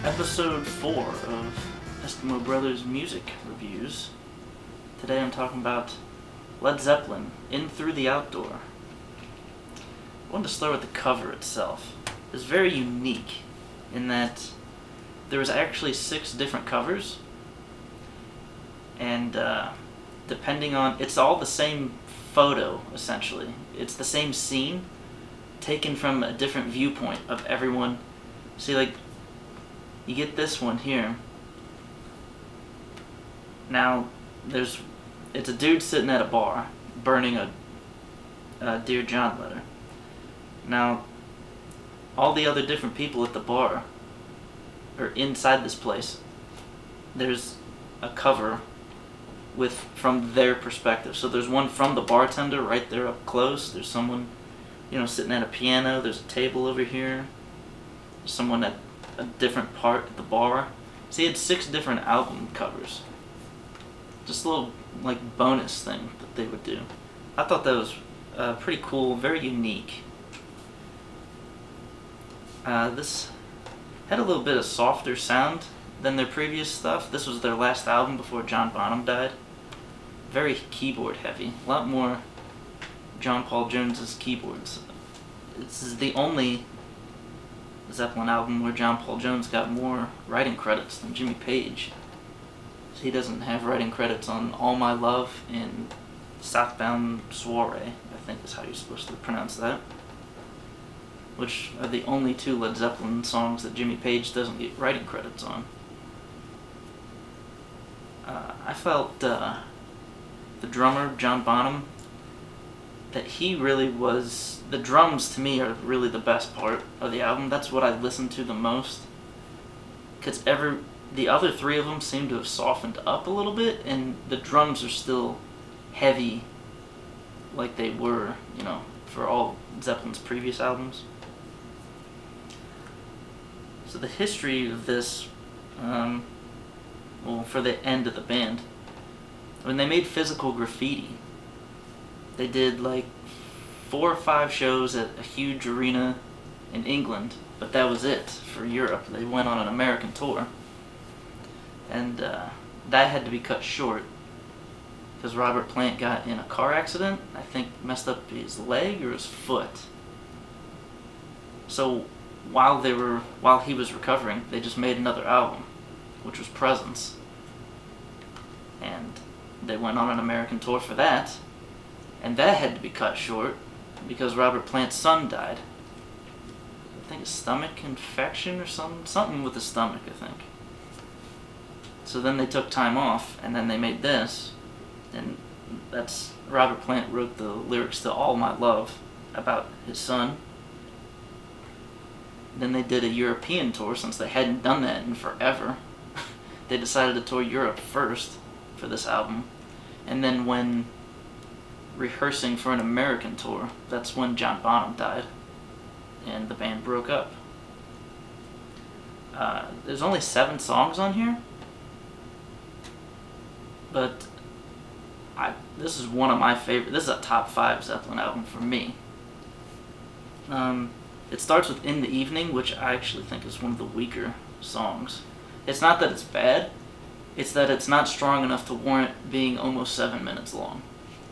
episode 4 of Eskimo Brothers Music Reviews. Today I'm talking about Led Zeppelin, In Through the Outdoor. I wanted to start with the cover itself. It's very unique in that there was actually 6 different covers, and depending on, it's all the same photo essentially. It's the same scene taken from a different viewpoint of everyone. See, like, you get this one here. Now, it's a dude sitting at a bar burning a Dear John letter. Now, all the other different people at the bar, or inside this place, there's a cover from their perspective. So there's one from the bartender right there up close. There's someone, sitting at a piano. There's a table over here. There's someone at a different part at the bar. So he had 6 different album covers. Just a little, bonus thing that they would do. I thought that was pretty cool, very unique. This had a little bit of softer sound than their previous stuff. This was their last album before John Bonham died. Very keyboard heavy. A lot more John Paul Jones's keyboards. This is the only Zeppelin album where John Paul Jones got more writing credits than Jimmy Page. So he doesn't have writing credits on All My Love and Southbound Soiree, I think is how you're supposed to pronounce that, which are the only 2 Led Zeppelin songs that Jimmy Page doesn't get writing credits on. I felt the drummer, John Bonham, that he really was, the drums to me are really the best part of the album. That's what I listened to the most, because the other 3 of them seem to have softened up a little bit, and the drums are still heavy like they were, for all Zeppelin's previous albums. So the history of this, for the end of the band, when they made Physical Graffiti, they did 4 or 5 shows at a huge arena in England, but that was it for Europe. They went on an American tour, and that had to be cut short because Robert Plant got in a car accident. I think messed up his leg or his foot. So while he was recovering, they just made another album, which was Presence, and they went on an American tour for that, and that had to be cut short because Robert Plant's son died. I think a stomach infection or something with his stomach, I think. So then they took time off, and then they made this, and that's Robert Plant wrote the lyrics to All My Love about his son. Then they did a European tour since they hadn't done that in forever. They decided to tour Europe first for this album, and then when rehearsing for an American tour, that's when John Bonham died and the band broke up. There's only 7 songs on here, but this is one of my favorite. This is a top 5 Zeppelin album for me. It starts with In the Evening, which I actually think is one of the weaker songs. It's not that it's bad, it's that it's not strong enough to warrant being almost 7 minutes long.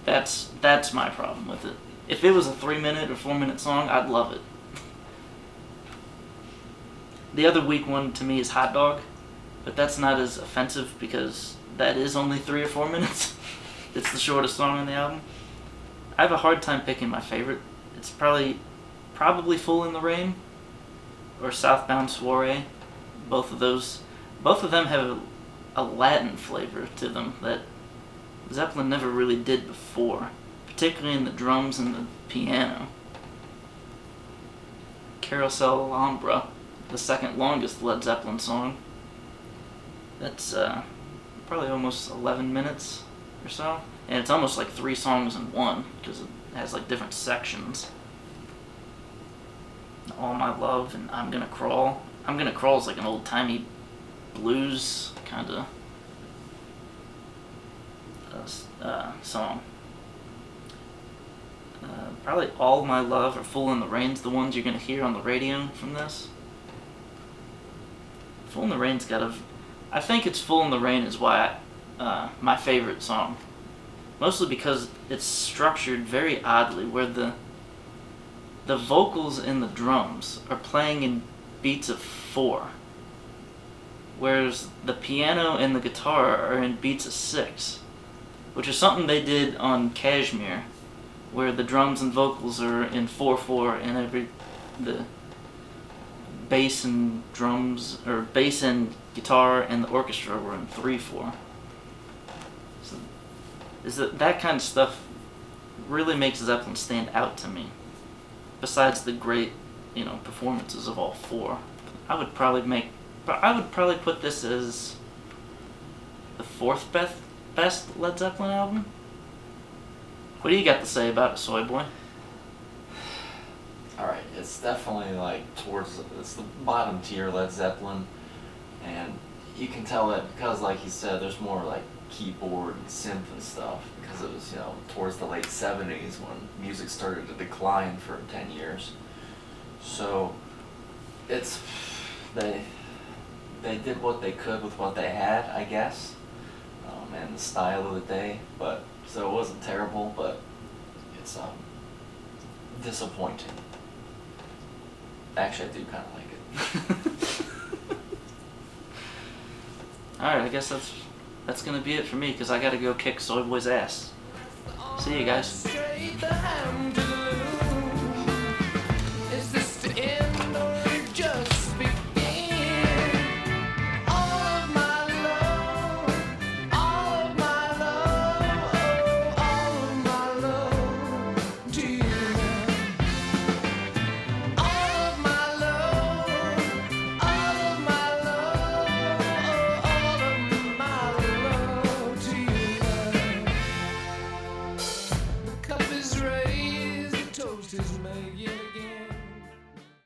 That's my problem with it. If it was a 3-minute or 4-minute song, I'd love it. The other weak one to me is Hot Dog, but that's not as offensive because that is only 3 or 4 minutes. It's the shortest song on the album. I have a hard time picking my favorite. It's probably Fool in the Rain or Southbound Soiree. Both of them have a Latin flavor to them that Zeppelin never really did before, particularly in the drums and the piano. Carousel Alhambra, the second longest Led Zeppelin song. That's probably almost 11 minutes or so, and it's almost like 3 songs in one because it has different sections. All My Love and I'm Gonna Crawl. I'm Gonna Crawl is like an old-timey blues kind of song. Probably All My Love or Fool in the Rain's the ones you're going to hear on the radio from this. Fool in the Rain's got a. I think it's Fool in the Rain is why my favorite song. Mostly because it's structured very oddly, where the vocals and the drums are playing in beats of 4, whereas the piano and the guitar are in beats of 6, which is something they did on Kashmir, where the drums and vocals are in 4/4 and the bass and drums, or bass and guitar and the orchestra were in 3/4. So is that kind of stuff really makes Zeppelin stand out to me. Besides the great, performances of all 4, I would probably put this as the 4th best Led Zeppelin album. What do you got to say about it, Soy Boy? Alright, it's definitely it's the bottom tier Led Zeppelin, and you can tell that because, like you said, there's more like keyboard and synth and stuff, because it was, towards the late 70s when music started to decline for 10 years. So they did what they could with what they had, I guess, and the style of the day, but so it wasn't terrible, but it's disappointing. Actually, I do kind of like it. Alright, I guess that's gonna be it for me, because I gotta go kick Soy Boy's ass. See you guys.